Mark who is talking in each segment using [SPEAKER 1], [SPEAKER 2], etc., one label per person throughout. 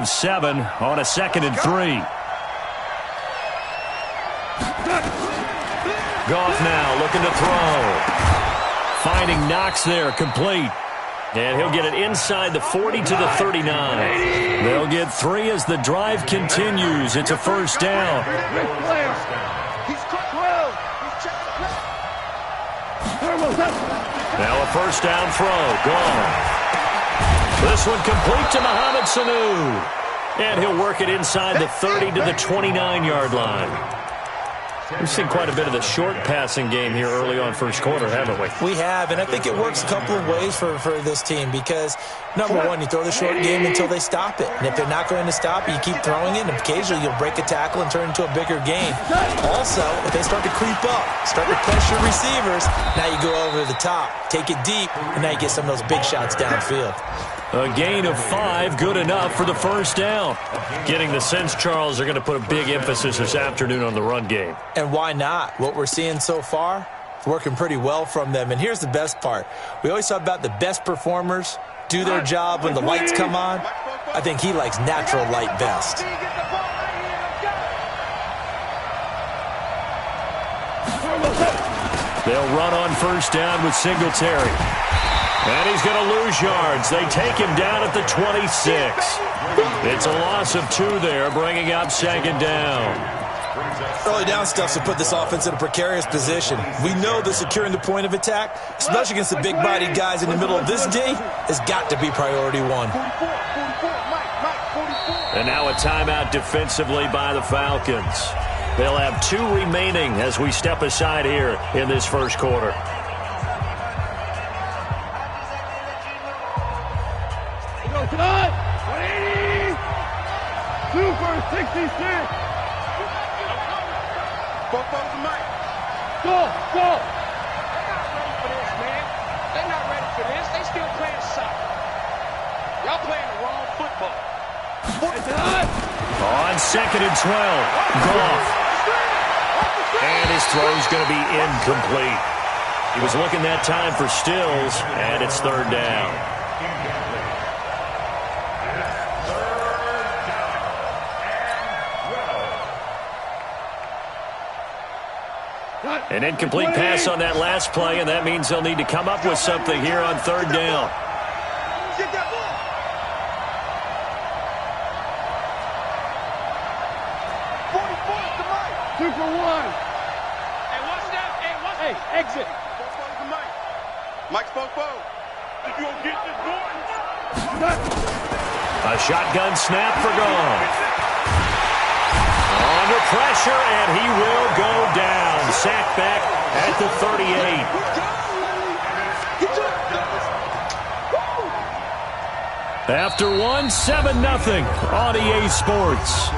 [SPEAKER 1] 7 on a 2nd and 3. Goff now looking to throw. Finding Knox there, complete. And he'll get it inside the 40 to the 39. They'll get 3 as the drive continues. It's a first down. Now a first down throw. Gone. This one complete to Mohamed Sanu. And he'll work it inside the 30 to the 29-yard line. We've seen quite a bit of the short passing game here early on first quarter, haven't we?
[SPEAKER 2] We have, and I think it works a couple of ways for this team because, number one, you throw the short game until they stop it. And if they're not going to stop it, you keep throwing it, and occasionally you'll break a tackle and turn it into a bigger game. Also, if they start to creep up, start to pressure receivers, now you go over the top, take it deep, and now you get some of those big shots downfield.
[SPEAKER 1] A gain of 5, good enough for the first down. Getting the sense, Charles, they're going to put a big emphasis this afternoon on the run game.
[SPEAKER 2] And why not? What we're seeing so far, it's working pretty well from them. And here's the best part. We always talk about the best performers do their job when the lights come on. I think he likes natural light best.
[SPEAKER 1] They'll run on first down with Singletary. And he's going to lose yards. They take him down at the 26. It's a loss of 2 there, bringing up 2nd down.
[SPEAKER 2] Early down stuff to put this offense in a precarious position. We know that securing the point of attack, especially against the big-bodied guys in the middle of this D, has got to be priority 1.
[SPEAKER 1] And now a timeout defensively by the Falcons. They'll have 2 remaining as we step aside here in this first quarter.
[SPEAKER 3] Tonight, 180, 2 for 66. Go. They're not ready for this, man. They're not ready for this. They still playing soccer. Y'all playing the wrong football.
[SPEAKER 1] On 2nd and 12, Goff. And his throw's going to be incomplete. He was looking that time for Stills, and it's 3rd down. An incomplete pass on that last play, and that means they'll need to come up with something here on 3rd down.
[SPEAKER 3] Get that ball. 44 to Mike. 2 for 1. Hey, watch that. Hey, exit. Mike's Popo. If you don't get this boy.
[SPEAKER 1] A shotgun snap for Goff. Under pressure, and he will go down. Sacked back at the 38. After 1, 7-0 on EA Sports.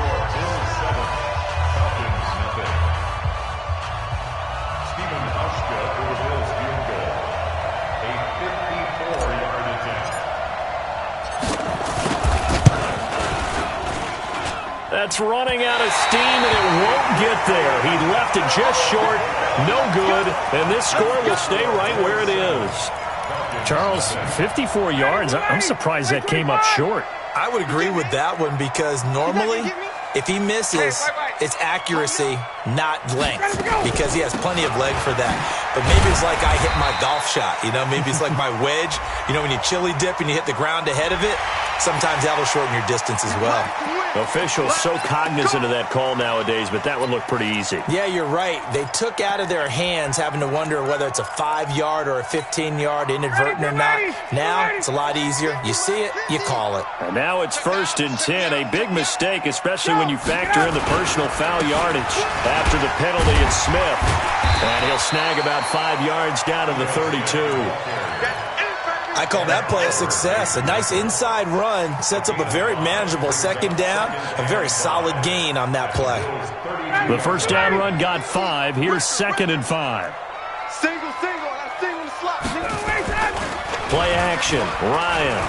[SPEAKER 1] That's running out of steam, and it won't get there. He left it just short, no good, and this score will stay right where it is. Charles, 54 yards. I'm surprised that came up short.
[SPEAKER 2] I would agree with that one because normally, if he misses, it's accuracy, not length, because he has plenty of leg for that. But maybe it's like I hit my golf shot, maybe it's like my wedge. When you chili dip and you hit the ground ahead of it, sometimes that'll shorten your distance as well.
[SPEAKER 1] Officials so cognizant of that call nowadays, but that would look pretty easy.
[SPEAKER 2] Yeah, you're right. They took out of their hands having to wonder whether it's a 5-yard or a 15-yard inadvertent or not. Now, it's a lot easier. You see it, you call it.
[SPEAKER 1] And now it's 1st and 10. A big mistake, especially when you factor in the personal foul yardage after the penalty in Smith. And he'll snag about 5 yards down to the 32.
[SPEAKER 2] I call that play a success. A nice inside run sets up a very manageable 2nd down. A very solid gain on that play.
[SPEAKER 1] The first down run got 5. Here's 2nd and 5.
[SPEAKER 3] Single the slot.
[SPEAKER 1] Play action. Ryan.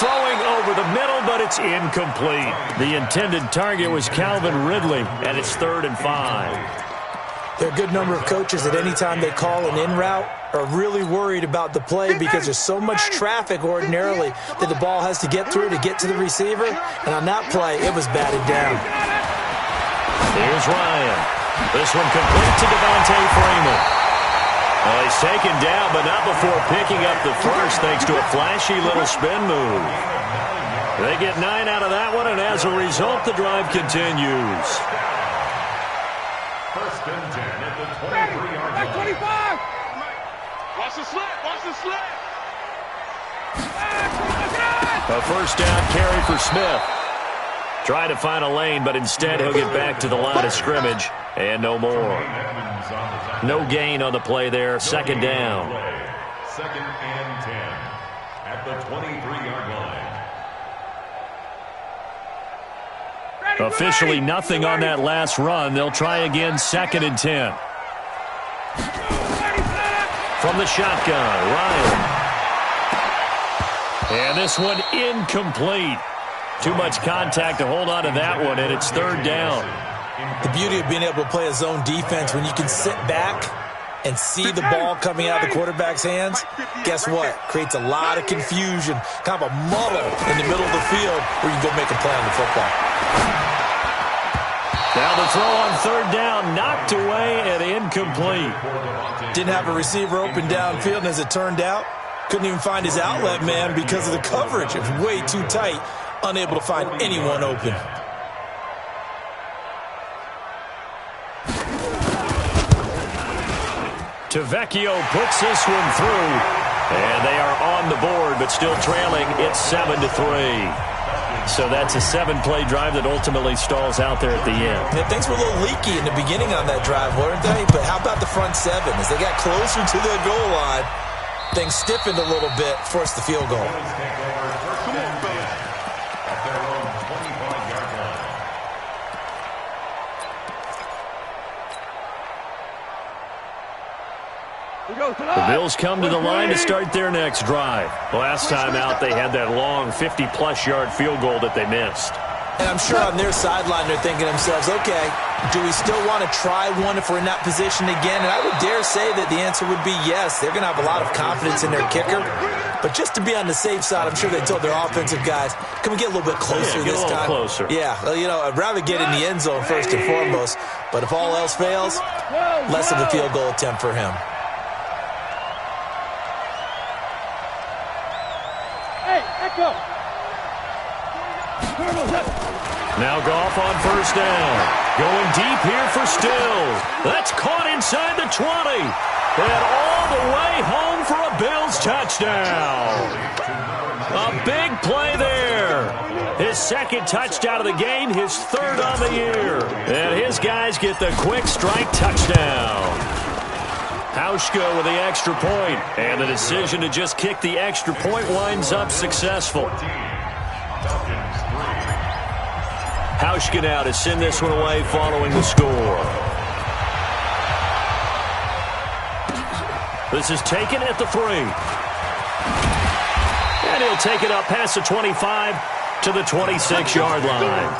[SPEAKER 1] Throwing over the middle, but it's incomplete. The intended target was Calvin Ridley, and it's 3rd and 5.
[SPEAKER 2] There are a good number of coaches at any time they call an in route are really worried about the play because there's so much traffic ordinarily that the ball has to get through to get to the receiver. And on that play, it was batted down.
[SPEAKER 1] Here's Ryan. This one complete to Devontae Freeman. Well, he's taken down, but not before picking up the first thanks to a flashy little spin move. They get 9 out of that one, and as a result, the drive continues.
[SPEAKER 4] First and 10 at the 23-yard line.
[SPEAKER 3] 25! Watch the slip! Watch the slip!
[SPEAKER 1] A first down carry for Smith. Trying to find a lane, but instead he'll get back to the line of scrimmage, and no more. No gain on the play there. Second down.
[SPEAKER 4] Second and 10 at the 23-yard line.
[SPEAKER 1] Officially nothing on that last run. They'll try again, second and 10. From the shotgun, Ryan. And this one incomplete. Too much contact to hold on to that one, and it's third down.
[SPEAKER 2] The beauty of being able to play a zone defense when you can sit back and see the ball coming out of the quarterback's hands, guess what? Creates a lot of confusion, kind of a muddle in the middle of the field where you can go make a play on the football.
[SPEAKER 1] Now the throw on third down, knocked away and incomplete.
[SPEAKER 2] Didn't have a receiver open downfield, and as it turned out, couldn't even find his outlet man because of the coverage. It was way too tight, unable to find anyone open.
[SPEAKER 1] Tavecchio puts this one through, and they are on the board, but still trailing. It's 7-3. So that's a 7-play drive that ultimately stalls out there at the end.
[SPEAKER 2] Yeah, things were a little leaky in the beginning on that drive, weren't they? But how about the front seven? As they got closer to the goal line, things stiffened a little bit, forced the field goal.
[SPEAKER 1] The Bills come to the line to start their next drive. Last time out, they had that long 50-plus yard field goal that they missed.
[SPEAKER 2] And I'm sure on their sideline they're thinking to themselves, okay, do we still want to try one if we're in that position again? And I would dare say that the answer would be yes. They're going to have a lot of confidence in their kicker. But just to be on the safe side, I'm sure they told their offensive guys, can we get a little bit closer this time?
[SPEAKER 1] Closer.
[SPEAKER 2] Yeah, well, you know, I'd rather get in the end zone first and foremost. But if all else fails, less of a field goal attempt for him.
[SPEAKER 1] Now Goff on first down. Going deep here for Stills. That's caught inside the 20. And all the way home for a Bills touchdown. A big play there. His second touchdown of the game, his third on the year. And his guys get the quick strike touchdown. Hauschka with the extra point, and the decision to just kick the extra point winds up successful. Hauschka now to send this one away following the score. This is taken at the 3. And he'll take it up past the 25 to the 26-yard line.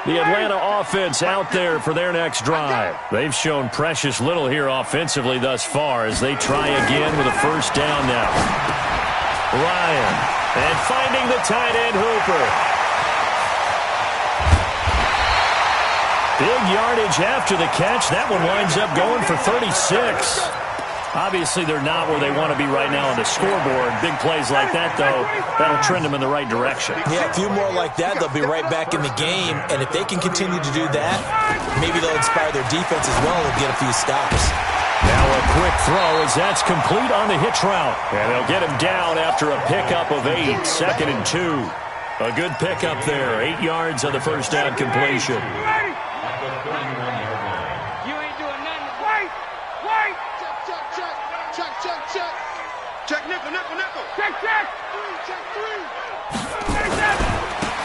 [SPEAKER 1] The Atlanta offense out there for their next drive. They've shown precious little here offensively thus far as they try again with a first down now. Ryan, and finding the tight end Hooper. Big yardage after the catch. That one winds up going for 36. Obviously, they're not where they want to be right now on the scoreboard. Big plays like that, though, that'll trend them in the right direction.
[SPEAKER 2] Yeah, a few more like that, they'll be right back in the game. And if they can continue to do that, maybe they'll inspire their defense as well and get a few stops.
[SPEAKER 1] Now a quick throw as that's complete on the hitch route. And they'll get him down after a pickup of 8, 2nd and 2. A good pickup there, 8 yards on the first down completion.
[SPEAKER 3] Check nickel. Check.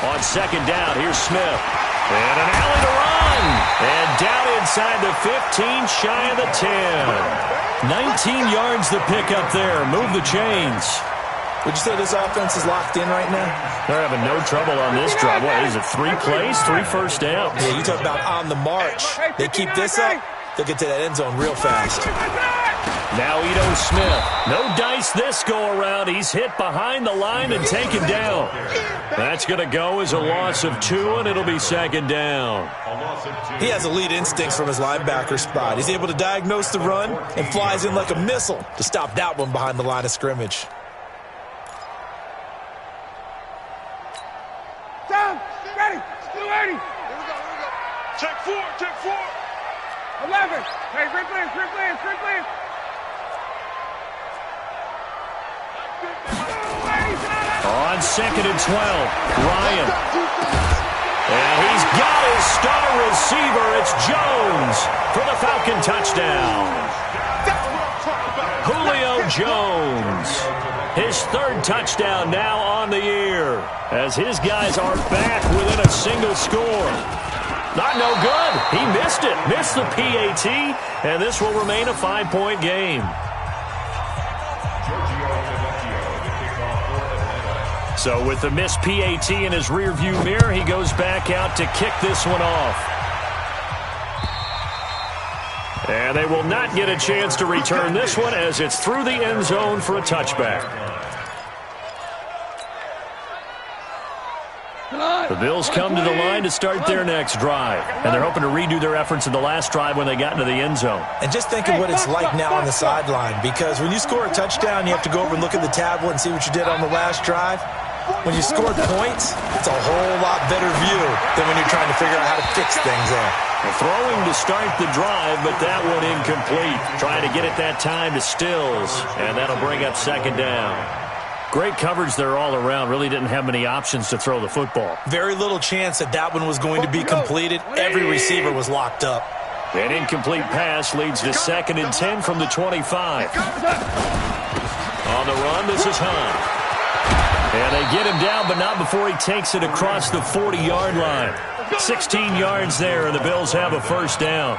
[SPEAKER 1] On second down, here's Smith. And an alley to run. And down inside the 15, shy of the 10. 19 yards the pickup there. Move the chains.
[SPEAKER 2] Would you say this offense is locked in right now?
[SPEAKER 1] They're having no trouble on this drive. What is it, 3 plays, 3 first downs?
[SPEAKER 2] Yeah, you talk about on the march. They keep this up, they'll get to that end zone real fast.
[SPEAKER 1] Now Ito Smith. No dice this go-around. He's hit behind the line and taken down. That's going to go as a loss of 2, and it'll be second down.
[SPEAKER 2] He has elite instincts from his linebacker spot. He's able to diagnose the run and flies in like a missile to stop that one behind the line of scrimmage.
[SPEAKER 3] Down, ready, 280. Here we go. Check 4. 11. Hey, grip in.
[SPEAKER 1] On 2nd and 12, Ryan. And he's got his star receiver. It's Jones for the Falcon touchdown. Julio Jones. His 3rd touchdown now on the year as his guys are back within a single score. Not no good. He missed it. Missed the PAT, and this will remain a 5-point game. So with the missed PAT in his rearview mirror, he goes back out to kick this one off. And they will not get a chance to return this one as it's through the end zone for a touchback. The Bills come to the line to start their next drive. And they're hoping to redo their efforts in the last drive when they got into the end zone.
[SPEAKER 2] And just think of what it's like now on the sideline, because when you score a touchdown, you have to go over and look at the tablet and see what you did on the last drive. When you scored points, it's a whole lot better view than when you're trying to figure out how to fix things there.
[SPEAKER 1] Throwing to start the drive, but that one incomplete. Trying to get it that time to Stills, and that'll bring up second down. Great coverage there all around. Really didn't have many options to throw the football.
[SPEAKER 2] Very little chance that that one was going to be completed. Every receiver was locked up.
[SPEAKER 1] An incomplete pass leads to 2nd and 10 from the 25. On the run, this is Hunt. And they get him down, but not before he takes it across the 40-yard line. 16 yards there, and the Bills have a first down.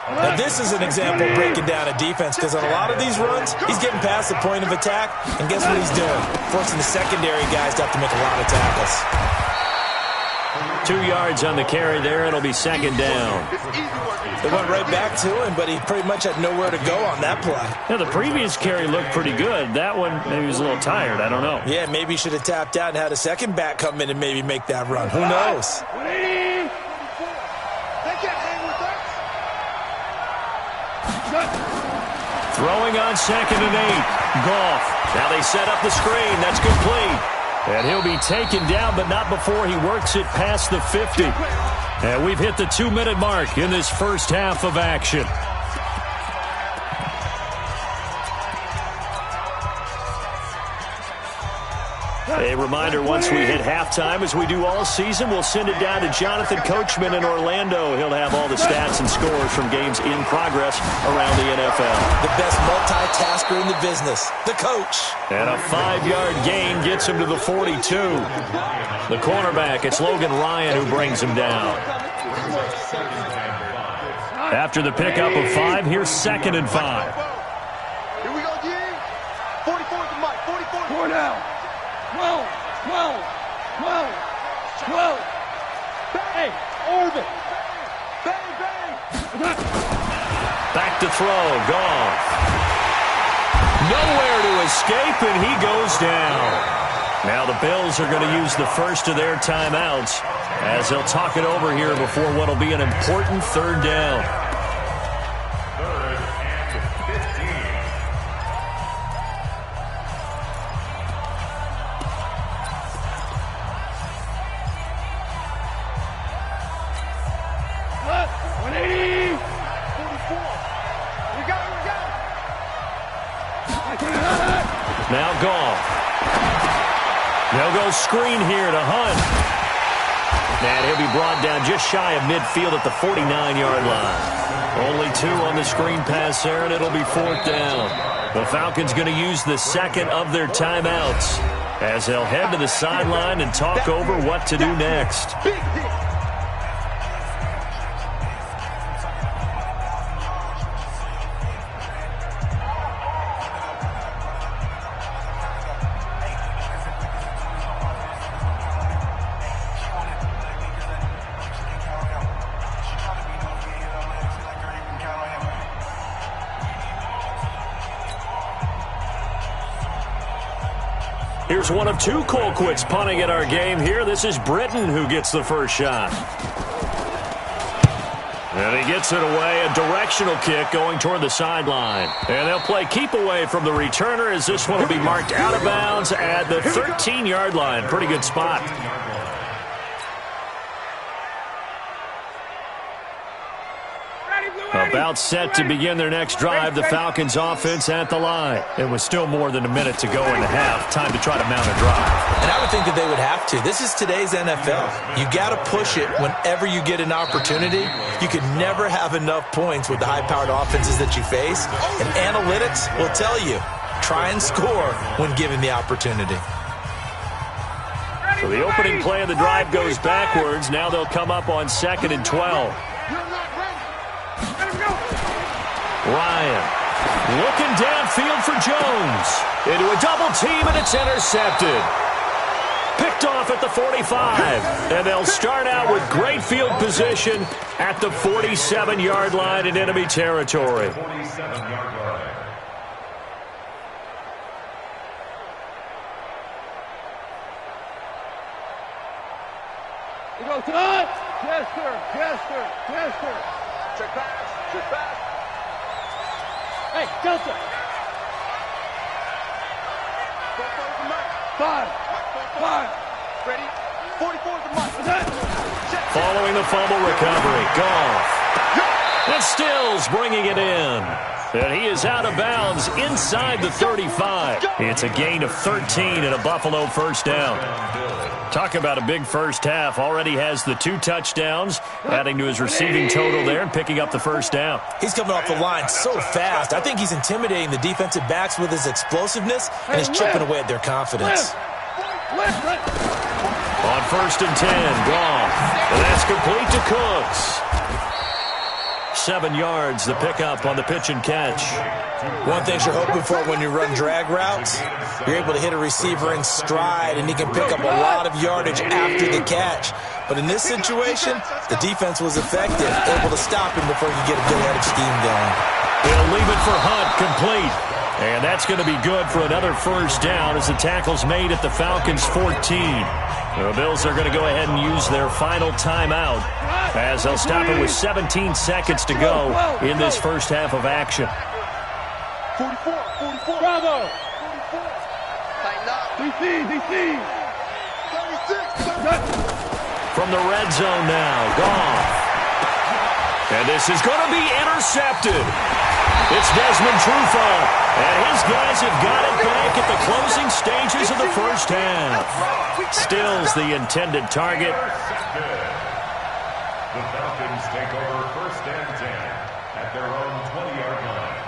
[SPEAKER 2] Now, this is an example of breaking down a defense, because on a lot of these runs, he's getting past the point of attack, and guess what he's doing? Forcing the secondary guys to have to make a lot of tackles.
[SPEAKER 1] 2 yards on the carry there. It'll be second down.
[SPEAKER 2] They went right back to him, but he pretty much had nowhere to go on that play.
[SPEAKER 1] Yeah, the previous carry looked pretty good. That one, maybe he was a little tired. I don't know.
[SPEAKER 2] Yeah, maybe he should have tapped out and had a second back come in and maybe make that run. Who knows?
[SPEAKER 1] Throwing on 2nd and 8. Goff. Now they set up the screen. That's complete. And he'll be taken down, but not before he works it past the 50. And we've hit the 2-minute mark in this first half of action. A reminder, once we hit halftime, as we do all season, we'll send it down to Jonathan Coachman in Orlando. He'll have all the stats and scores from games in progress around the NFL.
[SPEAKER 2] The best multitasker in the business, the coach.
[SPEAKER 1] And a 5-yard gain gets him to the 42. The cornerback, it's Logan Ryan who brings him down. After the pickup of 5, here's 2nd and 5.
[SPEAKER 3] Here we go, G. 44 to Mike. 44. 4 down. 12. Hey, orbit. Bang.
[SPEAKER 1] Back to throw. Goff. Nowhere to escape, and he goes down. Now the Bills are going to use the first of their timeouts as they'll talk it over here before what will be an important 3rd down.
[SPEAKER 4] 3rd and 15.
[SPEAKER 1] Now Goff. They'll go screen here to Hunt. And he'll be brought down just shy of midfield at the 49-yard line. Only 2 on the screen pass there, and it'll be 4th down. The Falcons going to use the 2nd of their timeouts as they'll head to the sideline and talk over what to do next. Here's one of two Colquitts punting at our game here. This is Britton who gets the first shot. And he gets it away, a directional kick going toward the sideline. And they'll play keep away from the returner as this one will be marked out of bounds at the 13-yard line. Pretty good spot. About set to begin their next drive, the Falcons offense at the line. It was still more than a minute to go in the half. Time to try to mount a drive.
[SPEAKER 2] And I would think that they would have to. This is today's NFL. You got to push it whenever you get an opportunity. You could never have enough points with the high-powered offenses that you face. And analytics will tell you, try and score when given the opportunity.
[SPEAKER 1] So the opening play of the drive goes backwards. Now they'll come up on 2nd and 12. Ryan looking downfield for Jones. Into a double team, and it's intercepted. Picked off at the 45. And they'll start out with great field position at the 47-yard line in enemy territory.
[SPEAKER 4] 47-yard line.
[SPEAKER 3] You go, Todd. Yes, sir. Yes, sir. Yes, sir. Check pass. Check pass. Hey, Delta. 5. 5. Ready? 44 is the mark.
[SPEAKER 1] Following the fumble recovery, Goff. And Stills bringing it in. And he is out of bounds inside the 35. It's a gain of 13 and a Buffalo first down. Talk about a big first half. Already has the 2 touchdowns, adding to his receiving total there and picking up the first down.
[SPEAKER 2] He's coming off the line so fast. I think he's intimidating the defensive backs with his explosiveness and is chipping away at their confidence.
[SPEAKER 1] On 1st and 10, Goff. And that's complete to Cooks. 7 yards, the pickup on the pitch and catch.
[SPEAKER 2] One thing you're hoping for when you run drag routes, you're able to hit a receiver in stride, and he can pick up a lot of yardage after the catch. But in this situation, the defense was effective, able to stop him before he could get a good head of steam going.
[SPEAKER 1] They'll leave it for Hunt, complete. And that's going to be good for another first down as the tackle's made at the Falcons' 14. The Bills are going to go ahead and use their final timeout as they'll stop it with 17 seconds to go in this first half of action.
[SPEAKER 3] 44. Bravo. 44. Tighten up. DC. 36.
[SPEAKER 1] From the red zone now, Goff. And this is going to be intercepted. It's Desmond Trufant, and his guys have got it back at the closing stages of the first half. Stills the intended target.
[SPEAKER 4] The Falcons take over 1st and 10 at their own 20-yard line.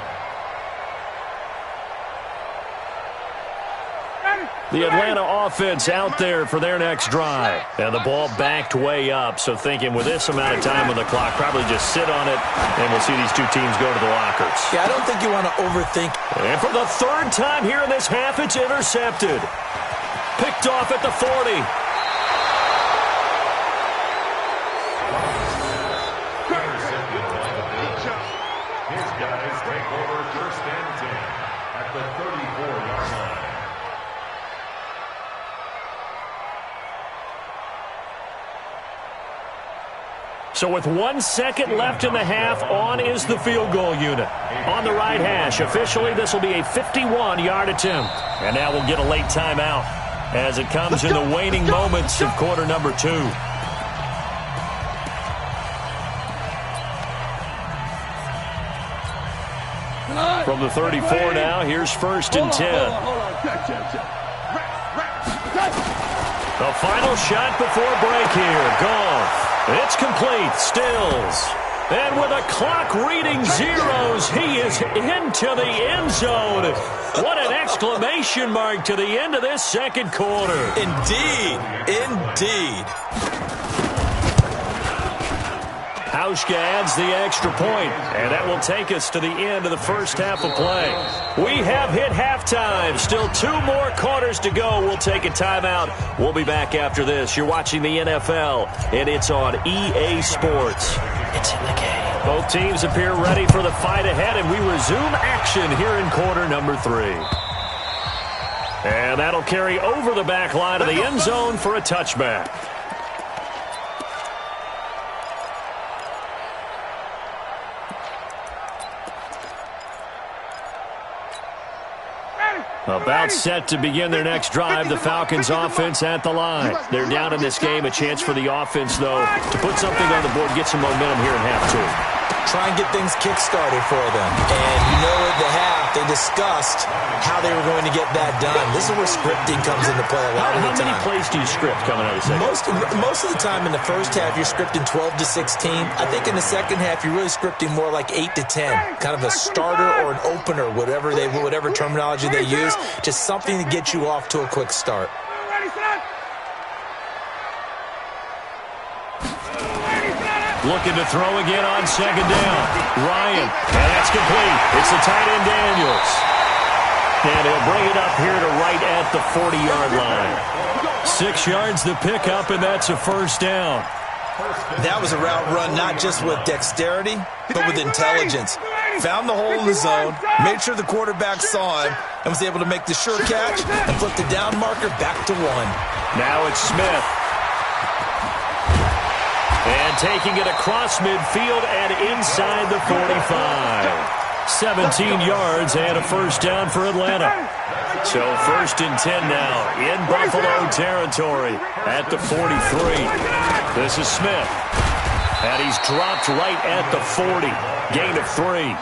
[SPEAKER 1] The Atlanta offense out there for their next drive. And the ball backed way up, so thinking with this amount of time on the clock, probably just sit on it, and we'll see these two teams go to the lockers.
[SPEAKER 2] Yeah, I don't think you want to overthink.
[SPEAKER 1] And for the 3rd time here in this half, it's intercepted. Picked off at the 40.
[SPEAKER 4] His guys take over 1st and 10 at the 34-yard line.
[SPEAKER 1] So with 1 second left in the half, on is the field goal unit. On the right hash, officially this will be a 51-yard attempt. And now we'll get a late timeout as it comes in the waning moments of quarter number 2. From the 34 now, here's 1st and 10.
[SPEAKER 3] Hold on. Check.
[SPEAKER 1] The final shot before break here. Goff. It's complete. Stills. And with a clock reading zeros, he is into the end zone. What an exclamation mark to the end of this second quarter.
[SPEAKER 2] Indeed.
[SPEAKER 1] Hauschka adds the extra point, and that will take us to the end of the first half of play. We have hit halftime. Still 2 more quarters to go. We'll take a timeout. We'll be back after this. You're watching the NFL, and it's on EA Sports. It's in the game. Both teams appear ready for the fight ahead, and we resume action here in quarter number 3. And And that'll carry over the back line of the end zone for a touchback. About set to begin their next drive, the Falcons offense at the line. They're down in this game. A chance for the offense, though, to put something on the board, get some momentum here at half two.
[SPEAKER 2] Try and get things kick-started for them. And you know at the half, they discussed how they were going to get that done. This is where scripting comes into play a lot of the time.
[SPEAKER 1] How many plays do you script coming out of the second?
[SPEAKER 2] Most of the time in the first half, you're scripting 12 to 16. I think in the second half, you're really scripting more like 8 to 10. Kind of a starter or an opener, whatever terminology they use. Just something to get you off to a quick start.
[SPEAKER 1] Looking to throw again on second down. Ryan, and that's complete. It's the tight end Daniels. And he'll bring it up here to right at the 40-yard line. 6 yards the pickup, and that's a first down.
[SPEAKER 2] That was a route run not just with dexterity, but with intelligence. Found the hole in the zone, made sure the quarterback saw him, and was able to make the sure catch and flip the down marker back to 1.
[SPEAKER 1] Now it's Smith. And taking it across midfield and inside the 45. 17 yards and a first down for Atlanta. So 1st and 10 now in Buffalo territory at the 43. This is Smith. And he's dropped right at the 40. Gain of 3.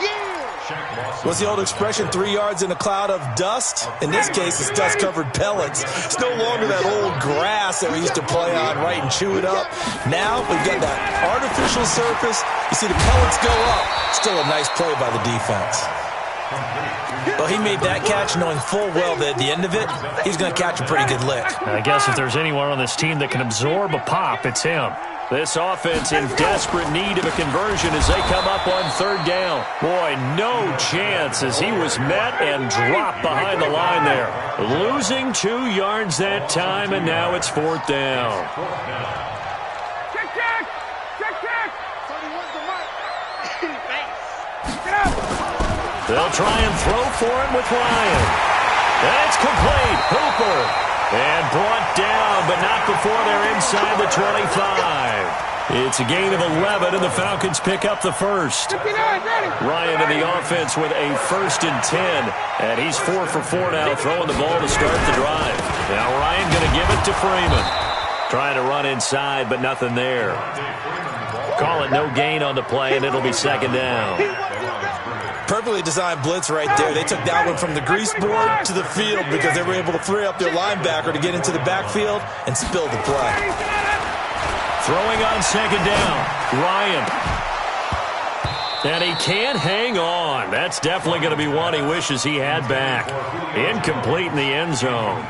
[SPEAKER 2] What's the old expression, 3 yards in a cloud of dust? In this case, it's dust-covered pellets. It's no longer that old grass that we used to play on, right, and chew it up. Now we've got that artificial surface. You see the pellets go up. Still a nice play by the defense. Well, he made that catch knowing full well that at the end of it, he's going to catch a pretty good lick.
[SPEAKER 1] I guess if there's anyone on this team that can absorb a pop, it's him. This offense in desperate need of a conversion as they come up on 3rd down. Boy, no chance as he was met and dropped behind the line there. Losing 2 yards that time, and now it's 4th down.
[SPEAKER 3] Check.
[SPEAKER 1] They'll try and throw for it with Ryan. And it's complete. Hooper. And brought down, but not before they're inside the 25. It's a gain of 11, and the Falcons pick up the first. Ryan in the offense with a 1st and 10. And he's 4 for 4 now, throwing the ball to start the drive. Now Ryan going to give it to Freeman. Trying to run inside, but nothing there. Call it no gain on the play, and it'll be 2nd down.
[SPEAKER 2] Perfectly designed blitz right there. They took that one from the grease board to the field because they were able to free up their linebacker to get into the backfield and spill the play.
[SPEAKER 1] Throwing on 2nd down, Ryan. And he can't hang on. That's definitely going to be one he wishes he had back. Incomplete in the end zone.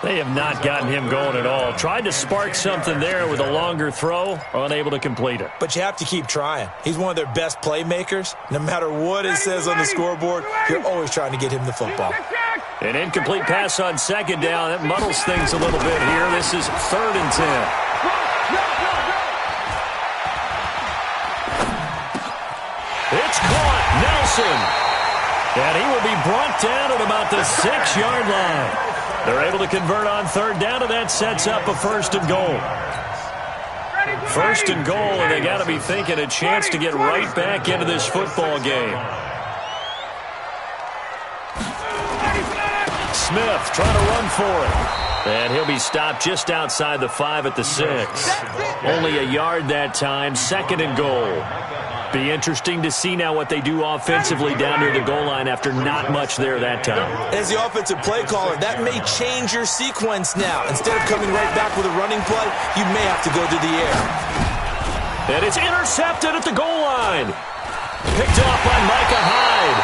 [SPEAKER 1] They have not gotten him going at all. Tried to spark something there with a longer throw, unable to complete it.
[SPEAKER 2] But you have to keep trying. He's one of their best playmakers. No matter what it says on the scoreboard, you're always trying to get him the football.
[SPEAKER 1] An incomplete pass on 2nd down. That muddles things a little bit here. This is 3rd and 10. It's caught. Nelson. And he will be brought down at about the 6-yard line. They're able to convert on 3rd down, and that sets up a 1st and goal. 1st and goal, and they got to be thinking a chance to get right back into this football game. Smith trying to run for it. And he'll be stopped just outside the 5 at the 6. Only a yard that time, 2nd and goal. Be interesting to see now what they do offensively down near the goal line after not much there that time.
[SPEAKER 2] As the offensive play caller, that may change your sequence now. Instead of coming right back with a running play, you may have to go to the air.
[SPEAKER 1] And it's intercepted at the goal line. Picked off by Micah Hyde.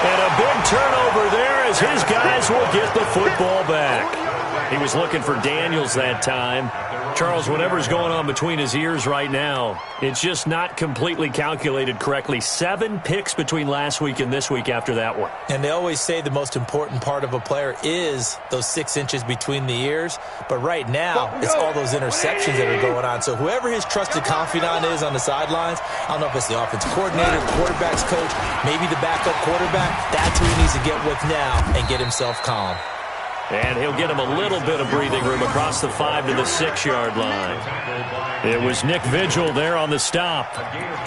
[SPEAKER 1] And a big turnover there as his guys will get the football back. He was looking for Daniels that time. Charles, whatever's going on between his ears right now, it's just not completely calculated correctly. 7 picks between last week and this week after that one.
[SPEAKER 2] And they always say the most important part of a player is those 6 inches between the ears. But right now, it's all those interceptions that are going on. So whoever his trusted confidant is on the sidelines, I don't know if it's the offensive coordinator, quarterback's coach, maybe the backup quarterback, that's who he needs to get with now and get himself calm.
[SPEAKER 1] And he'll get him a little bit of breathing room across the 5 to the 6-yard line. It was Nick Vigil there on the stop.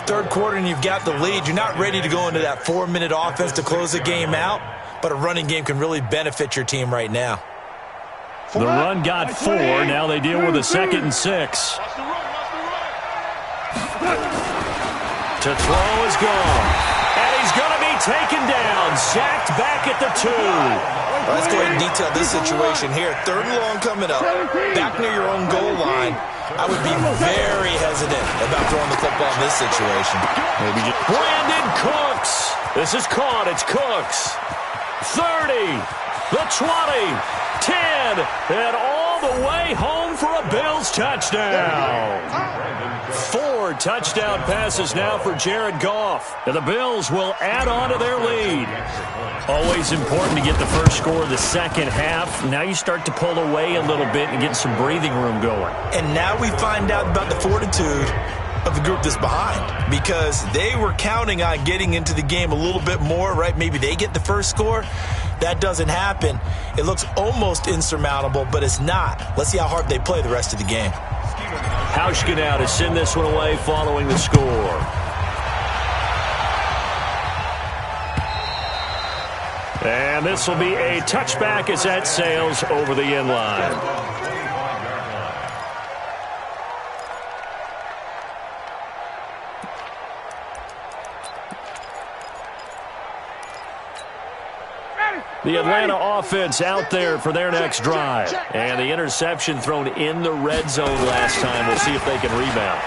[SPEAKER 2] Third quarter and you've got the lead. You're not ready to go into that 4-minute offense to close the game out, but a running game can really benefit your team right now.
[SPEAKER 1] The run got 4. Now they deal with a 2nd and 6. To throw is gone. And he's going to be taken down. Sacked back at the 2.
[SPEAKER 2] Well, let's go ahead and detail this situation here. 3rd and long coming up. Back near your own goal line. I would be very hesitant about throwing the football in this situation.
[SPEAKER 1] Maybe just Brandon Cooks. This is caught. It's Cooks. 30. The 20. 10. And all the way home for a Bills touchdown. 4 touchdown passes now for Jared Goff. And the Bills will add on to their lead. Always important to get the first score of the second half. Now you start to pull away a little bit and get some breathing room going.
[SPEAKER 2] And now we find out about the fortitude of the group that's behind, because they were counting on getting into the game a little bit more, right? Maybe they get the first score. That doesn't happen. It looks almost insurmountable, but it's not. Let's see how hard they play the rest of the game.
[SPEAKER 1] Hauschka now to send this one away following the score. And this will be a touchback as that sails over the end line. The Atlanta offense out there for their next drive. And the interception thrown in the red zone last time. We'll see if they can rebound.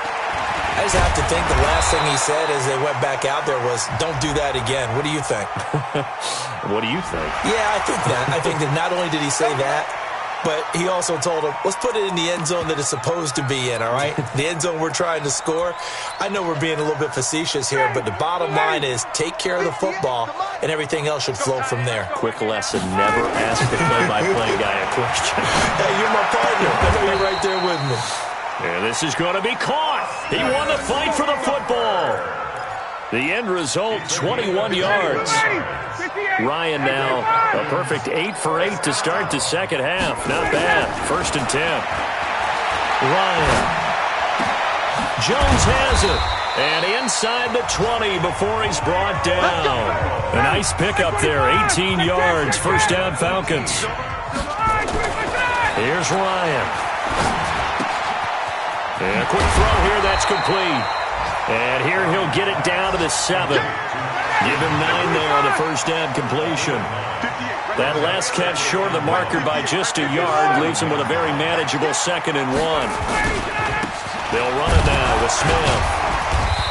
[SPEAKER 2] I just have to think the last thing he said as they went back out there was, don't do that again. What do you think?
[SPEAKER 1] What do you think?
[SPEAKER 2] Yeah, I think that. I think that not only did he say that, but he also told him, let's put it in the end zone that it's supposed to be in, all right? The end zone we're trying to score. I know we're being a little bit facetious here, but the bottom line is take care of the football, and everything else should flow from there.
[SPEAKER 1] Quick lesson, never ask the play-by-play guy a question.
[SPEAKER 2] Hey, you're my partner. I know you're right there with me.
[SPEAKER 1] And this is going to be caught. He won the fight for the football. The end result, 21 yards. Ryan now a perfect 8 for 8 to start the second half. Not bad. 1st and 10. Ryan. Jones has it. And inside the 20 before he's brought down. A nice pickup there. 18 yards. First down, Falcons. Here's Ryan. And a quick throw here. That's complete. And here he'll get it down to the 7. Give him 9 there on the first down completion. That last catch short of the marker by just a yard leaves him with a very manageable 2nd and 1. They'll run it now with Smith.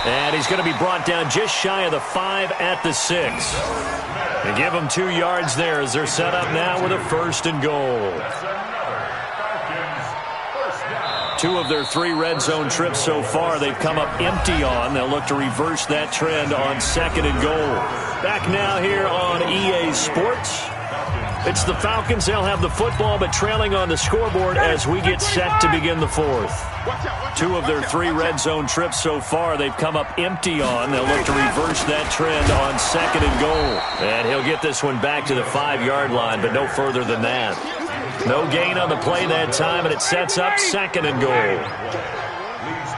[SPEAKER 1] And he's going to be brought down just shy of the 5 at the 6. And give him 2 yards there as they're set up now with a 1st and goal. 2 of their 3 red zone trips so far they've come up empty on. They'll look to reverse that trend on 2nd and goal. Back now here on EA Sports. It's the Falcons. They'll have the football, but trailing on the scoreboard as we get set to begin the 4th. 2 of their 3 red zone trips so far they've come up empty on. They'll look to reverse that trend on 2nd and goal. And he'll get this one back to the 5-yard line, but no further than that. No gain on the play that time, and it sets up 2nd and goal.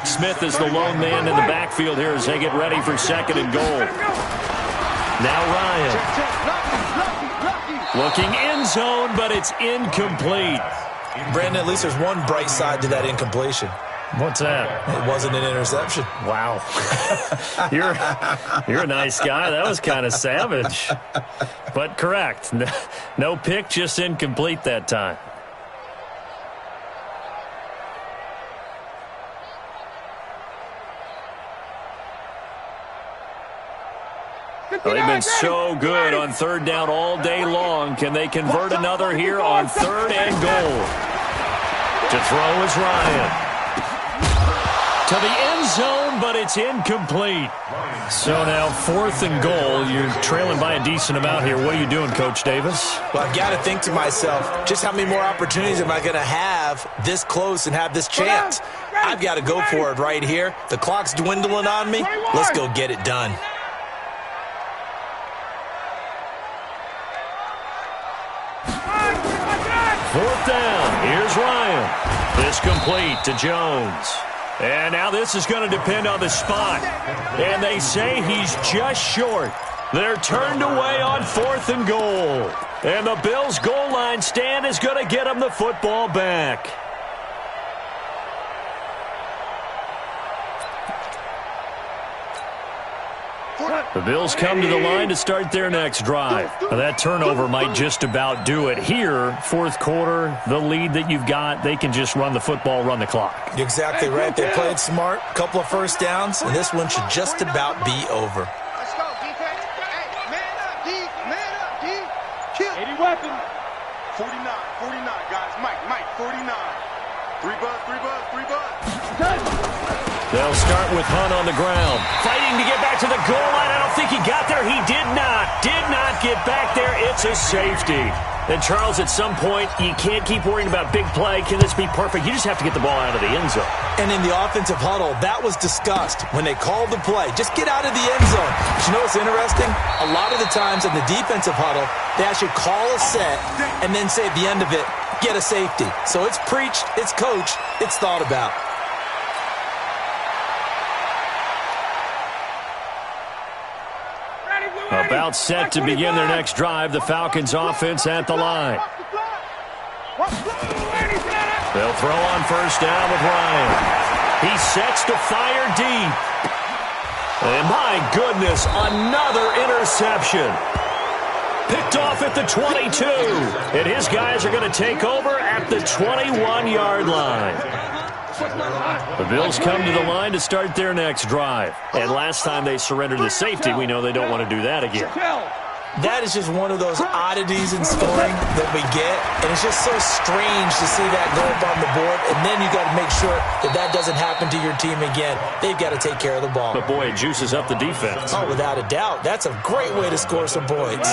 [SPEAKER 1] Smith is the lone man in the backfield here as they get ready for 2nd and goal. Now Ryan. Looking end zone, but it's incomplete.
[SPEAKER 2] Brandon, at least there's one bright side to that incompletion.
[SPEAKER 1] What's that?
[SPEAKER 2] It wasn't an interception.
[SPEAKER 1] Wow. You're a nice guy. That was kind of savage. But correct. No pick, just incomplete that time. Well, they've been so good on 3rd down all day long. Can they convert another here on 3rd and goal? To throw is Ryan. To the end zone, but it's incomplete. So now 4th and goal. You're trailing by a decent amount here. What are you doing, Coach Davis?
[SPEAKER 2] Well, I've got to think to myself, just how many more opportunities am I going to have this close and have this chance? I've got to go for it right here. The clock's dwindling on me. Let's go get it done.
[SPEAKER 1] 4th down. Here's Ryan. This complete to Jones. And now this is going to depend on the spot. And they say he's just short. They're turned away on 4th and goal. And the Bills' goal line stand is going to get them the football back. The Bills come to the line to start their next drive. Now, that turnover might just about do it. Here, 4th quarter, the lead that you've got, they can just run the football, run the clock.
[SPEAKER 2] You're exactly right. They played smart, couple of first downs, and this one should just about be over.
[SPEAKER 3] Let's go, defense. Hey, man up, D. Man up, D. Kill. 80 weapons. 49, guys. Mike, 49. 3 buzz.
[SPEAKER 1] They'll start with Hunt on the ground. Fighting to get back to the goal line. I don't think he got there. He did not. Did not get back there. It's a safety. And, Charles, at some point, you can't keep worrying about big play. Can this be perfect? You just have to get the ball out of the end zone.
[SPEAKER 2] And in the offensive huddle, that was discussed when they called the play. Just get out of the end zone. But you know what's interesting? A lot of the times in the defensive huddle, they actually call a set and then say at the end of it, get a safety. So it's preached, it's coached, it's thought about.
[SPEAKER 1] About set to begin their next drive, the Falcons offense at the line. They'll throw on 1st down with Ryan. He sets to fire deep. And my goodness, another interception. Picked off at the 22. And his guys are going to take over at the 21-yard line. The Bills come to the line to start their next drive. And last time they surrendered the safety, we know they don't want to do that again.
[SPEAKER 2] That is just one of those oddities in scoring that we get. And it's just so strange to see that go up on the board. And then you got to make sure that that doesn't happen to your team again. They've got to take care of the ball.
[SPEAKER 1] But, boy, it juices up the defense.
[SPEAKER 2] Oh, without a doubt. That's a great way to score some points.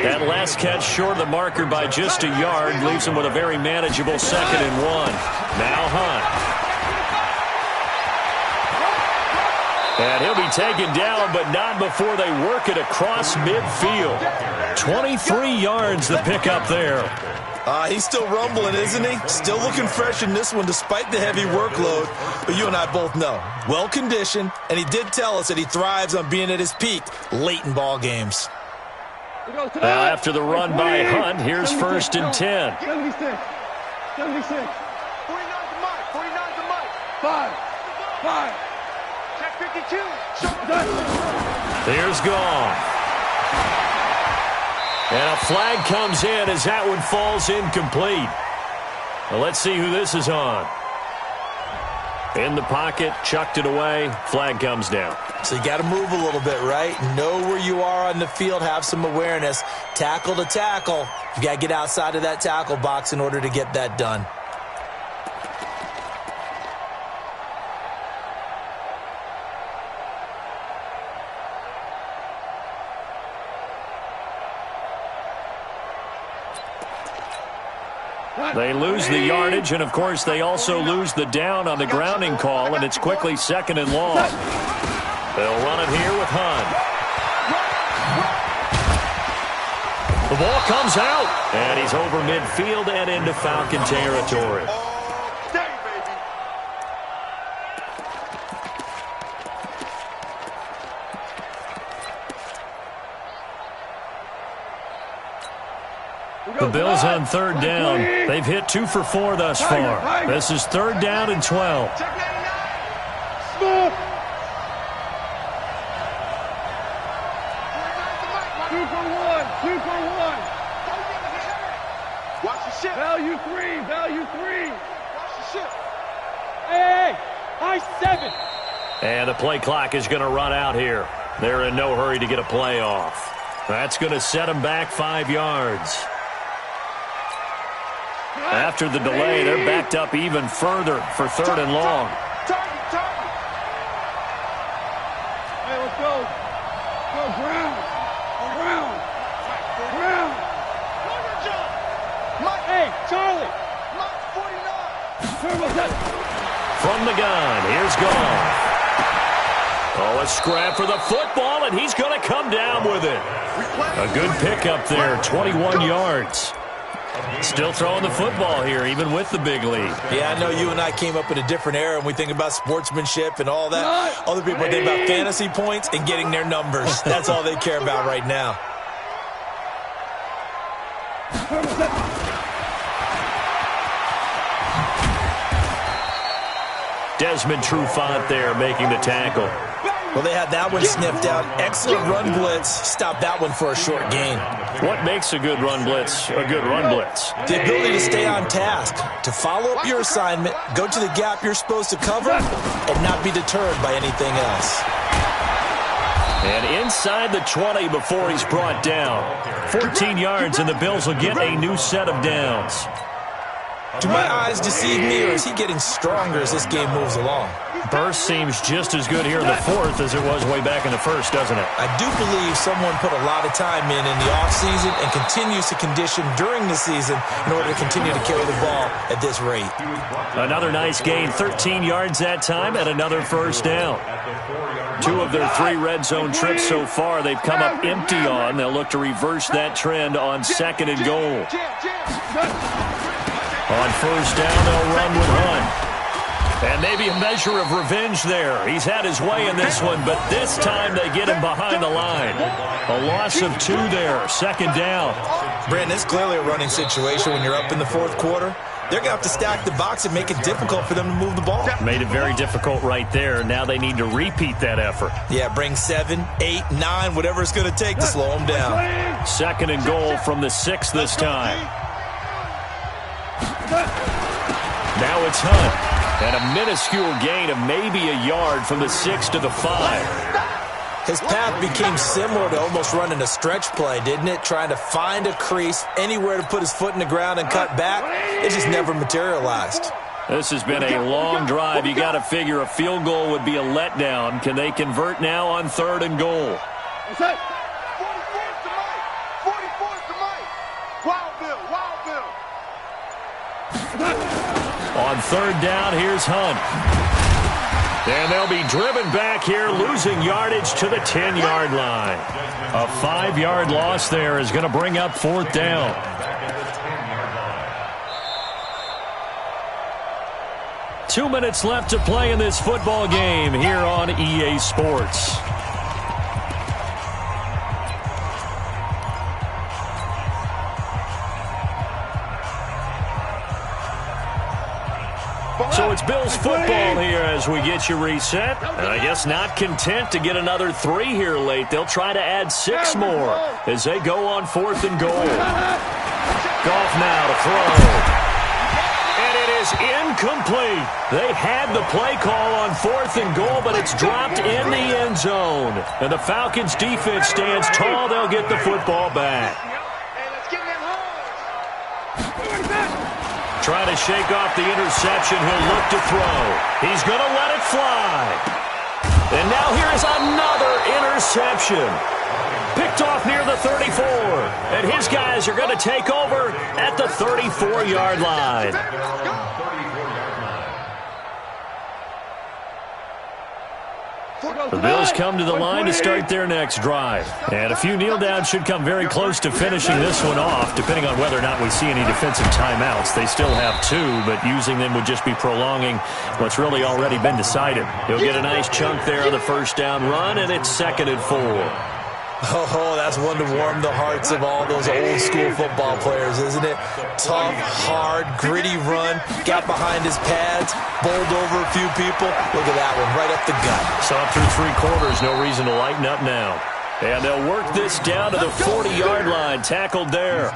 [SPEAKER 1] That last catch short of the marker by just a yard leaves him with a very manageable 2nd and 1. Now Hunt. And he'll be taken down, but not before they work it across midfield. 23 yards the pickup there.
[SPEAKER 2] He's still rumbling, isn't he? Still looking fresh in this one despite the heavy workload. But you and I both know, well-conditioned, and he did tell us that he thrives on being at his peak late in ball games.
[SPEAKER 1] Now after the run by Hunt, here's 1st and 10.
[SPEAKER 3] 76. 49 to Mike. 49 to Mike. 5. Check 52.
[SPEAKER 1] There's gone. And a flag comes in as that one falls incomplete. Well, let's see who this is on. In the pocket, chucked it away, flag comes down.
[SPEAKER 2] So you got to move a little bit, right? Know where you are on the field, have some awareness. Tackle to tackle. You got to get outside of that tackle box in order to get that done.
[SPEAKER 1] They lose the yardage, and, of course, they also lose the down on the grounding call, and it's quickly 2nd and long. They'll run it here with Hunt. The ball comes out, and he's over midfield and into Falcon territory. The Bills on 3rd down. They've hit 2 for 4 thus far. This is 3rd down and 12.
[SPEAKER 3] Smooth. 2 for 1. 2 for 1. Watch the ship. Value 3. Value 3. Watch the ship. Hey. High 7.
[SPEAKER 1] And the play clock is going to run out here. They're in no hurry to get a play off. That's going to set them back 5 yards. After the delay, they're backed up even further for 3rd and long.
[SPEAKER 3] Hey, let's go. Go, ground. Ground. Ground. Hey, Charlie.
[SPEAKER 1] From the gun, here's Goff. Oh, a scrap for the football, and he's going to come down with it. A good pickup there, 21 yards. Still throwing the football here, even with the big lead.
[SPEAKER 2] Yeah, I know you and I came up in a different era, and we think about sportsmanship and all that. Other people think about fantasy points and getting their numbers. That's all they care about right now.
[SPEAKER 1] Desmond Trufant there making the tackle.
[SPEAKER 2] Well, they had that one sniffed out. Excellent run blitz. Stopped that one for a short gain.
[SPEAKER 1] What makes a good run blitz a good run blitz?
[SPEAKER 2] The ability to stay on task, to follow up your assignment, go to the gap you're supposed to cover, and not be deterred by anything else.
[SPEAKER 1] And inside the 20 before he's brought down. 14 yards, and the Bills will get a new set of downs.
[SPEAKER 2] Do my eyes deceive me, or is he getting stronger as this game moves along?
[SPEAKER 1] Burst seems just as good here in the fourth as it was way back in the first, doesn't it?
[SPEAKER 2] I do believe someone put a lot of time in the offseason and continues to condition during the season in order to continue to carry the ball at this rate.
[SPEAKER 1] Another nice gain, 13 yards that time, and another first down. 2 of their 3 red zone trips so far they've come up empty on. They'll look to reverse that trend on second and goal. On first down, they'll run with Hunt. And maybe a measure of revenge there. He's had his way in this one, but this time they get him behind the line. A loss of 2 there, second down.
[SPEAKER 2] Brandon, it's clearly a running situation when you're up in the fourth quarter. They're going to have to stack the box and make it difficult for them to move the ball.
[SPEAKER 1] Made it very difficult right there. Now they need to repeat that effort.
[SPEAKER 2] Yeah, bring 7, 8, 9, whatever it's going to take to slow them down.
[SPEAKER 1] Second and goal from the 6 this time. Now it's Hunt. And a minuscule gain of maybe a yard from the 6 to the 5.
[SPEAKER 2] His path became similar to almost running a stretch play, didn't it? Trying to find a crease, anywhere to put his foot in the ground and cut back. It just never materialized.
[SPEAKER 1] This has been a long drive. You got to figure a field goal would be a letdown. Can they convert now on third and goal?
[SPEAKER 3] What's that? 44 to Mike. Wild Bill.
[SPEAKER 1] On third down, here's Hunt. And they'll be driven back here, losing yardage to the 10-yard line. A 5-yard loss there is going to bring up fourth down. Two minutes left to play in this football game here on EA Sports. So it's Bills football here as we get you reset. And I guess not content to get another 3 here late. They'll try to add 6 more as they go on fourth and goal. Goff now to throw. And it is incomplete. They had the play call on fourth and goal, but it's dropped in the end zone. And the Falcons defense stands tall. They'll get the football back. Trying to shake off the interception. He'll look to throw. He's going to let it fly. And now here's another interception. Picked off near the 34. And his guys are going to take over at the 34-yard line. The Bills come to the line to start their next drive. And a few kneel downs should come very close to finishing this one off, depending on whether or not we see any defensive timeouts. They still have 2, but using them would just be prolonging what's really already been decided. He'll get a nice chunk there on the first down run, and it's second and 4.
[SPEAKER 2] Oh, that's one to warm the hearts of all those old-school football players, isn't it? Tough, hard, gritty run, got behind his pads, bowled over a few people. Look at that one, right up the gut.
[SPEAKER 1] Saw through 3 quarters, no reason to lighten up now. And they'll work this down to the 40-yard line, tackled there.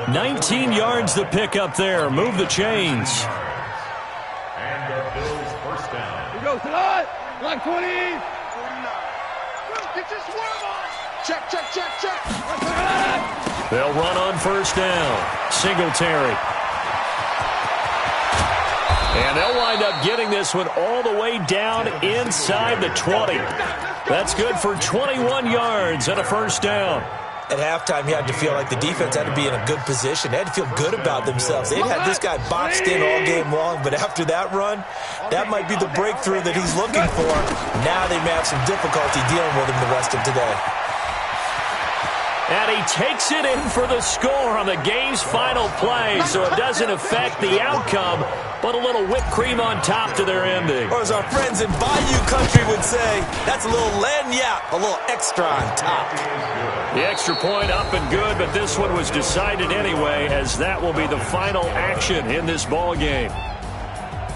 [SPEAKER 1] 19 yards the pick up there, move the chains.
[SPEAKER 4] And the Bills first down.
[SPEAKER 3] Here goes tonight. Like 20. 49. Get your swerve on. Check.
[SPEAKER 1] They'll run on first down. Singletary. And they'll wind up getting this one all the way down inside the 20. That's good for 21 yards and a first down.
[SPEAKER 2] At halftime, you had to feel like the defense had to be in a good position. They had to feel good about themselves. They'd had this guy boxed in all game long, but after that run, that might be the breakthrough that he's looking for. Now they may have some difficulty dealing with him the rest of today.
[SPEAKER 1] And he takes it in for the score on the game's final play, so it doesn't affect the outcome, but a little whipped cream on top to their ending.
[SPEAKER 2] Or as our friends in Bayou Country would say, that's a little lagniappe, a little extra on top.
[SPEAKER 1] The extra point up and good, but this one was decided anyway, as that will be the final action in this ball game.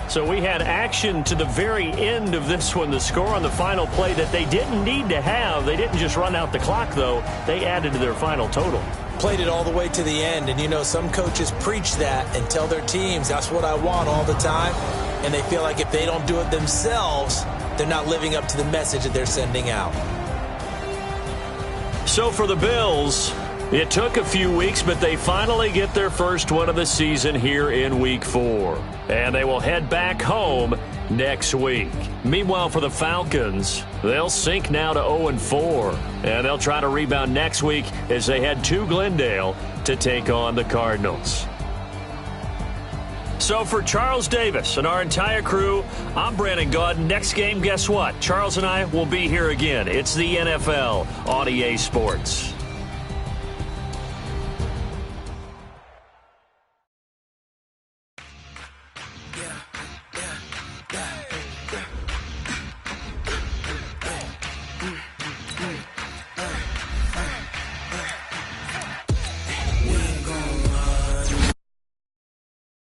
[SPEAKER 1] So we had action to the very end of this one, the score on the final play that they didn't need to have. They didn't just run out the clock, though. They added to their final total.
[SPEAKER 2] Played it all the way to the end, and you know some coaches preach that and tell their teams, that's what I want all the time, and they feel like if they don't do it themselves, they're not living up to the message that they're sending out.
[SPEAKER 1] So for the Bills, it took a few weeks, but they finally get their first one of the season here in Week 4. And they will head back home next week. Meanwhile, for the Falcons, they'll sink now to 0-4. And they'll try to rebound next week as they head to Glendale to take on the Cardinals. So for Charles Davis and our entire crew, I'm Brandon Gaudin. Next game, guess what? Charles and I will be here again. It's the NFL on EA Sports.